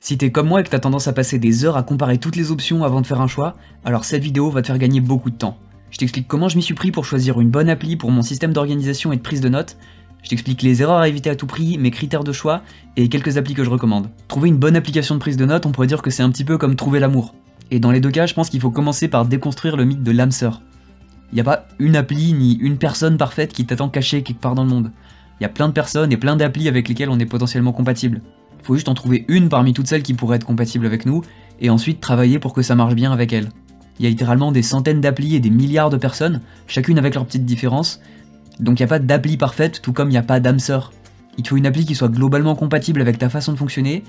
Si t'es comme moi et que t'as tendance à passer des heures à comparer toutes les options avant de faire un choix, alors cette vidéo va te faire gagner beaucoup de temps. Je t'explique comment je m'y suis pris pour choisir une bonne appli pour mon système d'organisation et de prise de notes, je t'explique les erreurs à éviter à tout prix, mes critères de choix et quelques applis que je recommande. Trouver une bonne application de prise de notes, on pourrait dire que c'est un petit peu comme trouver l'amour. Et dans les deux cas, je pense qu'il faut commencer par déconstruire le mythe de l'âme sœur. Il n'y a pas une appli ni une personne parfaite qui t'attend cachée quelque part dans le monde. Il y a plein de personnes et plein d'applis avec lesquelles on est potentiellement compatible. Faut juste en trouver une parmi toutes celles qui pourraient être compatibles avec nous, et ensuite travailler pour que ça marche bien avec elles. Il y a littéralement des centaines d'applis et des milliards de personnes, chacune avec leurs petites différences, donc il n'y a pas d'appli parfaite, tout comme il n'y a pas d'âme sœur. Il te faut une appli qui soit globalement compatible avec ta façon de fonctionner,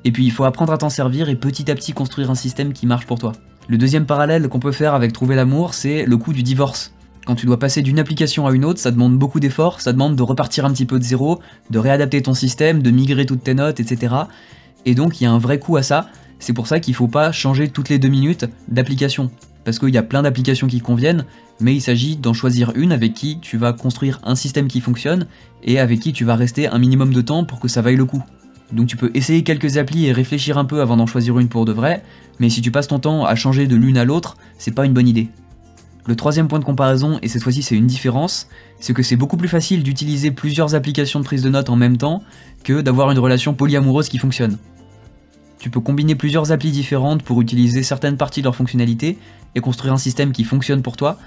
et puis il faut apprendre à t'en servir et petit à petit construire un système qui marche pour toi. Le deuxième parallèle qu'on peut faire avec trouver l'amour, c'est le coût du divorce. Quand tu dois passer d'une application à une autre, ça demande beaucoup d'efforts, ça demande de repartir un petit peu de zéro, de réadapter ton système, de migrer toutes tes notes, etc. Et donc il y a un vrai coût à ça, c'est pour ça qu'il faut pas changer toutes les 2 minutes d'application. Parce qu'il y a plein d'applications qui conviennent, mais il s'agit d'en choisir une avec qui tu vas construire un système qui fonctionne, et avec qui tu vas rester un minimum de temps pour que ça vaille le coup. Donc tu peux essayer quelques applis et réfléchir un peu avant d'en choisir une pour de vrai, mais si tu passes ton temps à changer de l'une à l'autre, c'est pas une bonne idée. Le troisième point de comparaison, et cette fois-ci c'est une différence, c'est que c'est beaucoup plus facile d'utiliser plusieurs applications de prise de notes en même temps que d'avoir une relation polyamoureuse qui fonctionne. Tu peux combiner plusieurs applis différentes pour utiliser certaines parties de leur fonctionnalité et construire un système qui fonctionne pour toi,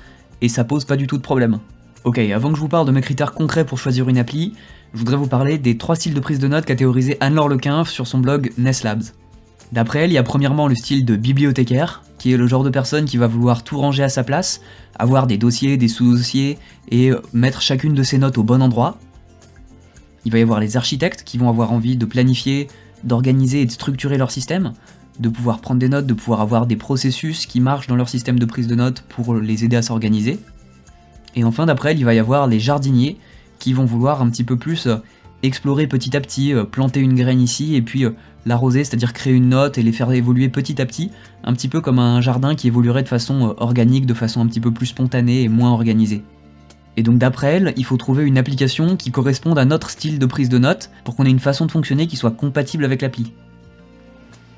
et ça pose pas du tout de problème. Ok, avant que je vous parle de mes critères concrets pour choisir une appli, je voudrais vous parler des 3 styles de prise de notes qu'a théorisé Anne-Laure Lequinf sur son blog Nestlabs. D'après elle, il y a premièrement le style de bibliothécaire, qui est le genre de personne qui va vouloir tout ranger à sa place, avoir des dossiers, des sous-dossiers, et mettre chacune de ses notes au bon endroit. Il va y avoir les architectes qui vont avoir envie de planifier, d'organiser et de structurer leur système, de pouvoir prendre des notes, de pouvoir avoir des processus qui marchent dans leur système de prise de notes pour les aider à s'organiser. Et enfin, d'après elle, il va y avoir les jardiniers qui vont vouloir un petit peu plus explorer petit à petit, planter une graine ici et puis l'arroser, c'est-à-dire créer une note et les faire évoluer petit à petit, un petit peu comme un jardin qui évoluerait de façon organique, de façon un petit peu plus spontanée et moins organisée. Et donc d'après elle, il faut trouver une application qui corresponde à notre style de prise de notes pour qu'on ait une façon de fonctionner qui soit compatible avec l'appli.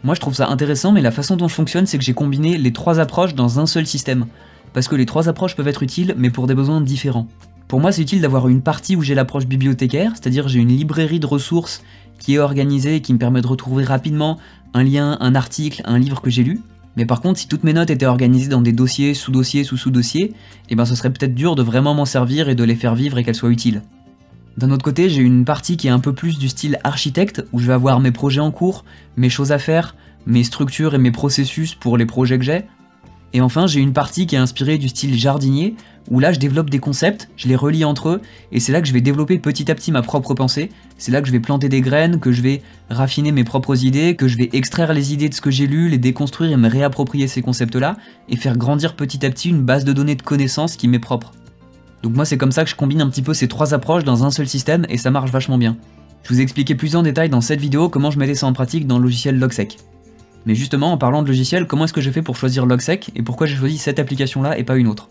Moi je trouve ça intéressant, mais la façon dont je fonctionne, c'est que j'ai combiné les 3 approches dans un seul système. Parce que les 3 approches peuvent être utiles, mais pour des besoins différents. Pour moi, c'est utile d'avoir une partie où j'ai l'approche bibliothécaire, c'est-à-dire j'ai une librairie de ressources qui est organisée et qui me permet de retrouver rapidement un lien, un article, un livre que j'ai lu. Mais par contre, si toutes mes notes étaient organisées dans des dossiers, sous-dossiers, sous-sous-dossiers, et ben ce serait peut-être dur de vraiment m'en servir et de les faire vivre et qu'elles soient utiles. D'un autre côté, j'ai une partie qui est un peu plus du style architecte, où je vais avoir mes projets en cours, mes choses à faire, mes structures et mes processus pour les projets que j'ai. Et enfin, j'ai une partie qui est inspirée du style jardinier, où là je développe des concepts, je les relie entre eux, et c'est là que je vais développer petit à petit ma propre pensée, c'est là que je vais planter des graines, que je vais raffiner mes propres idées, que je vais extraire les idées de ce que j'ai lu, les déconstruire et me réapproprier ces concepts-là, et faire grandir petit à petit une base de données de connaissances qui m'est propre. Donc moi c'est comme ça que je combine un petit peu ces 3 approches dans un seul système, et ça marche vachement bien. Je vous ai expliqué plus en détail dans cette vidéo comment je mettais ça en pratique dans le logiciel Logsec. Mais justement, en parlant de logiciel, comment est-ce que je fais pour choisir Logsec et pourquoi j'ai choisi cette application-là et pas une autre?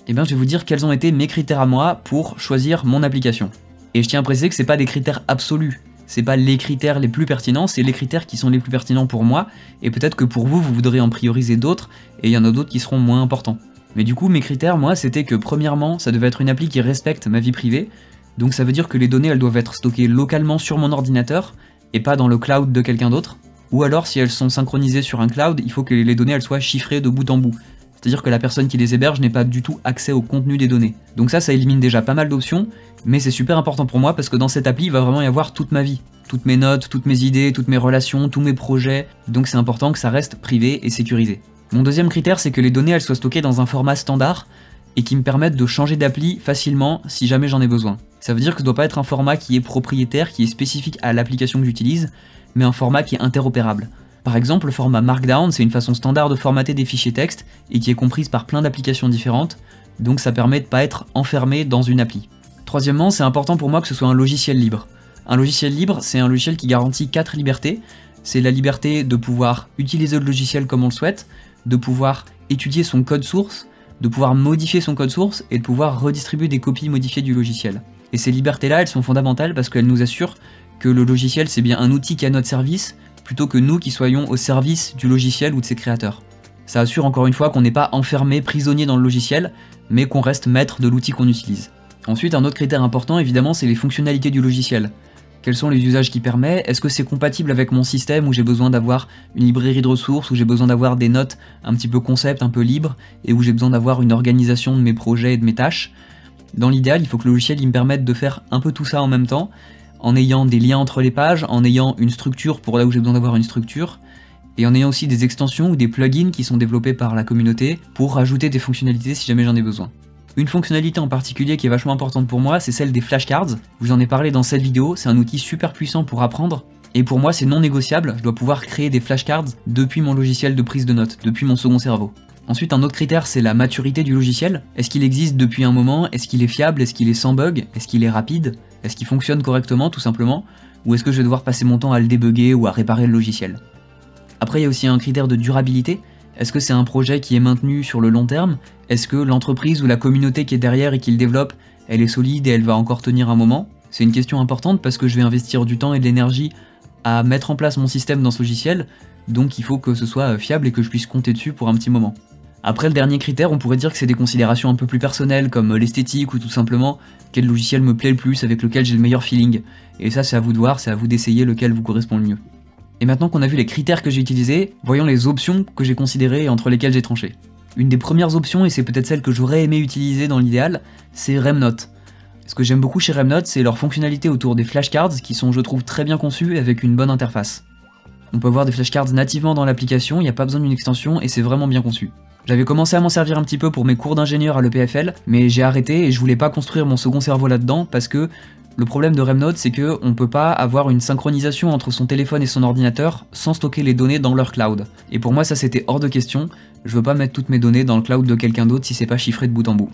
Eh bien, je vais vous dire quels ont été mes critères à moi pour choisir mon application. Et je tiens à préciser que c'est pas des critères absolus, c'est pas les critères les plus pertinents, c'est les critères qui sont les plus pertinents pour moi, et peut-être que pour vous, vous voudrez en prioriser d'autres, et il y en a d'autres qui seront moins importants. Mais du coup, mes critères, moi, c'était que premièrement, ça devait être une appli qui respecte ma vie privée, donc ça veut dire que les données, elles doivent être stockées localement sur mon ordinateur, et pas dans le cloud de quelqu'un d'autre. Ou alors, si elles sont synchronisées sur un cloud, il faut que les données elles soient chiffrées de bout en bout. C'est-à-dire que la personne qui les héberge n'ait pas du tout accès au contenu des données. Donc ça élimine déjà pas mal d'options, mais c'est super important pour moi parce que dans cette appli, il va vraiment y avoir toute ma vie. Toutes mes notes, toutes mes idées, toutes mes relations, tous mes projets, donc c'est important que ça reste privé et sécurisé. Mon deuxième critère, c'est que les données elles soient stockées dans un format standard et qui me permettent de changer d'appli facilement si jamais j'en ai besoin. Ça veut dire que ce doit pas être un format qui est propriétaire, qui est spécifique à l'application que j'utilise, mais un format qui est interopérable. Par exemple, le format Markdown, c'est une façon standard de formater des fichiers texte et qui est comprise par plein d'applications différentes, donc ça permet de pas être enfermé dans une appli. Troisièmement, c'est important pour moi que ce soit un logiciel libre. Un logiciel libre, c'est un logiciel qui garantit 4 libertés. C'est la liberté de pouvoir utiliser le logiciel comme on le souhaite, de pouvoir étudier son code source, de pouvoir modifier son code source et de pouvoir redistribuer des copies modifiées du logiciel. Et ces libertés-là, elles sont fondamentales parce qu'elles nous assurent que le logiciel c'est bien un outil qui est à notre service plutôt que nous qui soyons au service du logiciel ou de ses créateurs. Ça assure encore une fois qu'on n'est pas enfermé, prisonnier dans le logiciel, mais qu'on reste maître de l'outil qu'on utilise. Ensuite, un autre critère important, évidemment, c'est les fonctionnalités du logiciel. Quels sont les usages qu'il permet? Est-ce que c'est compatible avec mon système où j'ai besoin d'avoir une librairie de ressources, où j'ai besoin d'avoir des notes un petit peu concept, un peu libres, et où j'ai besoin d'avoir une organisation de mes projets et de mes tâches? Dans l'idéal, il faut que le logiciel me permette de faire un peu tout ça en même temps, en ayant des liens entre les pages, en ayant une structure pour là où j'ai besoin d'avoir une structure, et en ayant aussi des extensions ou des plugins qui sont développés par la communauté pour rajouter des fonctionnalités si jamais j'en ai besoin. Une fonctionnalité en particulier qui est vachement importante pour moi, c'est celle des flashcards. Je vous en ai parlé dans cette vidéo, c'est un outil super puissant pour apprendre, et pour moi c'est non négociable, je dois pouvoir créer des flashcards depuis mon logiciel de prise de notes, depuis mon second cerveau. Ensuite, un autre critère, c'est la maturité du logiciel. Est-ce qu'il existe depuis un moment? Est-ce qu'il est fiable? Est-ce qu'il est sans bug? Est-ce qu'il est rapide? Est-ce qu'il fonctionne correctement, tout simplement? Ou est-ce que je vais devoir passer mon temps à le débugger ou à réparer le logiciel? Après, il y a aussi un critère de durabilité. Est-ce que c'est un projet qui est maintenu sur le long terme? Est-ce que l'entreprise ou la communauté qui est derrière et qui le développe, elle est solide et elle va encore tenir un moment? C'est une question importante parce que je vais investir du temps et de l'énergie à mettre en place mon système dans ce logiciel, donc il faut que ce soit fiable et que je puisse compter dessus pour un petit moment. Après, le dernier critère, on pourrait dire que c'est des considérations un peu plus personnelles, comme l'esthétique ou tout simplement quel logiciel me plaît le plus, avec lequel j'ai le meilleur feeling. Et ça, c'est à vous de voir, c'est à vous d'essayer lequel vous correspond le mieux. Et maintenant qu'on a vu les critères que j'ai utilisés, voyons les options que j'ai considérées et entre lesquelles j'ai tranché. Une des premières options, et c'est peut-être celle que j'aurais aimé utiliser dans l'idéal, c'est Remnote. Ce que j'aime beaucoup chez Remnote, c'est leur fonctionnalité autour des flashcards, qui sont, je trouve, très bien conçues avec une bonne interface. On peut avoir des flashcards nativement dans l'application, il n'y a pas besoin d'une extension et c'est vraiment bien conçu. J'avais commencé à m'en servir un petit peu pour mes cours d'ingénieur à l'EPFL, mais j'ai arrêté et je voulais pas construire mon second cerveau là-dedans parce que le problème de Remnote, c'est que on peut pas avoir une synchronisation entre son téléphone et son ordinateur sans stocker les données dans leur cloud. Et pour moi, ça c'était hors de question. Je veux pas mettre toutes mes données dans le cloud de quelqu'un d'autre si c'est pas chiffré de bout en bout.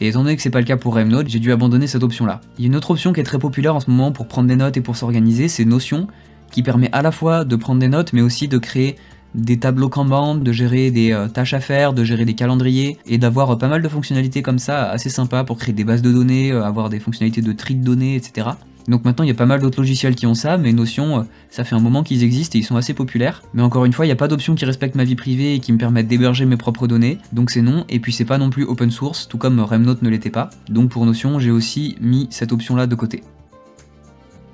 Et étant donné que c'est pas le cas pour Remnote, j'ai dû abandonner cette option-là. Il y a une autre option qui est très populaire en ce moment pour prendre des notes et pour s'organiser, c'est Notion, qui permet à la fois de prendre des notes, mais aussi de créer des tableaux Kanban, de gérer des tâches à faire, de gérer des calendriers, et d'avoir pas mal de fonctionnalités comme ça, assez sympas pour créer des bases de données, avoir des fonctionnalités de tri de données, etc. Donc maintenant il y a pas mal d'autres logiciels qui ont ça, mais Notion, ça fait un moment qu'ils existent et ils sont assez populaires. Mais encore une fois, il n'y a pas d'option qui respecte ma vie privée et qui me permettent d'héberger mes propres données, donc c'est non, et puis c'est pas non plus open source, tout comme Remnote ne l'était pas. Donc pour Notion, j'ai aussi mis cette option-là de côté.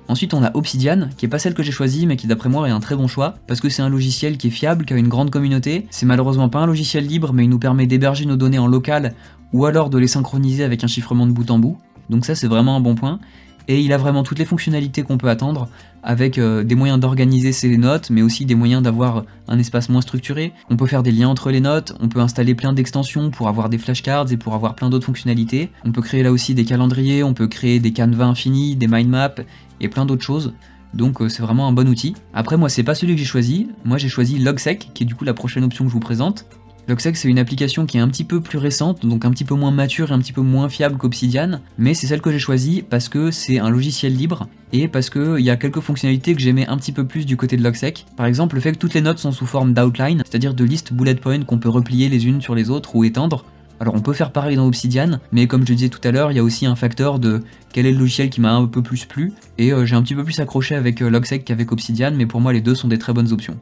Ensuite on a Obsidian, qui est pas celle que j'ai choisie mais qui d'après moi est un très bon choix, parce que c'est un logiciel qui est fiable, qui a une grande communauté, c'est malheureusement pas un logiciel libre mais il nous permet d'héberger nos données en local ou alors de les synchroniser avec un chiffrement de bout en bout, donc ça c'est vraiment un bon point, et il a vraiment toutes les fonctionnalités qu'on peut attendre, avec des moyens d'organiser ses notes, mais aussi des moyens d'avoir un espace moins structuré. On peut faire des liens entre les notes, on peut installer plein d'extensions pour avoir des flashcards et pour avoir plein d'autres fonctionnalités. On peut créer là aussi des calendriers, on peut créer des canevas infinis, des mind maps et plein d'autres choses. Donc c'est vraiment un bon outil. Après moi c'est pas celui que j'ai choisi, moi j'ai choisi Logsec, qui est du coup la prochaine option que je vous présente. Logsec c'est une application qui est un petit peu plus récente, donc un petit peu moins mature et un petit peu moins fiable qu'Obsidian, mais c'est celle que j'ai choisie parce que c'est un logiciel libre et parce qu'il y a quelques fonctionnalités que j'aimais un petit peu plus du côté de Logsec. Par exemple le fait que toutes les notes sont sous forme d'outline, c'est-à-dire de listes bullet points qu'on peut replier les unes sur les autres ou étendre. Alors on peut faire pareil dans Obsidian, mais comme je disais tout à l'heure, il y a aussi un facteur de quel est le logiciel qui m'a un peu plus plu, et j'ai un petit peu plus accroché avec Logsec qu'avec Obsidian, mais pour moi les deux sont des très bonnes options.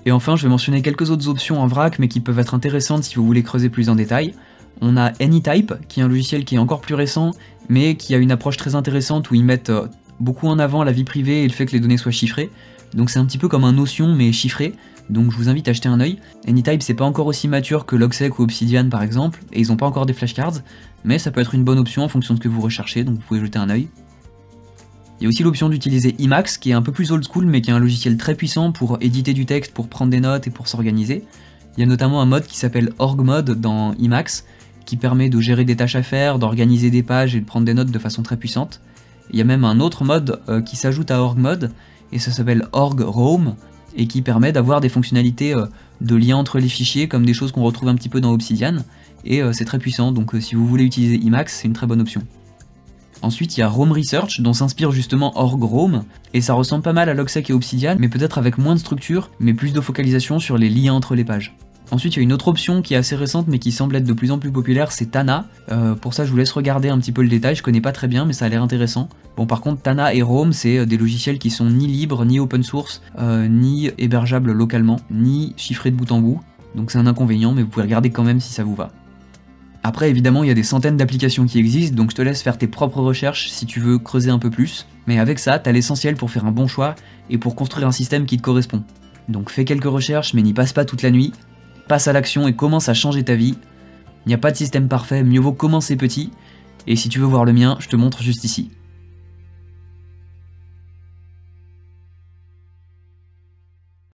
Et enfin, je vais mentionner quelques autres options en vrac, mais qui peuvent être intéressantes si vous voulez creuser plus en détail. On a AnyType, qui est un logiciel qui est encore plus récent, mais qui a une approche très intéressante où ils mettent beaucoup en avant la vie privée et le fait que les données soient chiffrées. Donc c'est un petit peu comme un Notion, mais chiffré. Donc je vous invite à jeter un œil. AnyType c'est pas encore aussi mature que Logsec ou Obsidian par exemple, et ils ont pas encore des flashcards, mais ça peut être une bonne option en fonction de ce que vous recherchez, donc vous pouvez jeter un œil. Il y a aussi l'option d'utiliser Emacs, qui est un peu plus old school, mais qui est un logiciel très puissant pour éditer du texte, pour prendre des notes et pour s'organiser. Il y a notamment un mode qui s'appelle OrgMode dans Emacs, qui permet de gérer des tâches à faire, d'organiser des pages et de prendre des notes de façon très puissante. Il y a même un autre mode qui s'ajoute à OrgMode, et ça s'appelle OrgRoam, et qui permet d'avoir des fonctionnalités de lien entre les fichiers, comme des choses qu'on retrouve un petit peu dans Obsidian, et c'est très puissant, donc si vous voulez utiliser Emacs, c'est une très bonne option. Ensuite, il y a Roam Research, dont s'inspire justement OrgRoam, et ça ressemble pas mal à Logsec et Obsidian, mais peut-être avec moins de structure, mais plus de focalisation sur les liens entre les pages. Ensuite, il y a une autre option qui est assez récente mais qui semble être de plus en plus populaire, c'est Tana. Pour ça, je vous laisse regarder un petit peu le détail, je connais pas très bien mais ça a l'air intéressant. Bon, par contre, Tana et Roam, c'est des logiciels qui sont ni libres, ni open source, ni hébergeables localement, ni chiffrés de bout en bout. Donc c'est un inconvénient, mais vous pouvez regarder quand même si ça vous va. Après, évidemment, il y a des centaines d'applications qui existent, donc je te laisse faire tes propres recherches si tu veux creuser un peu plus. Mais avec ça, t'as l'essentiel pour faire un bon choix et pour construire un système qui te correspond. Donc fais quelques recherches, mais n'y passe pas toute la nuit. Passe à l'action et commence à changer ta vie. Il n'y a pas de système parfait, mieux vaut commencer petit. Et si tu veux voir le mien, je te montre juste ici.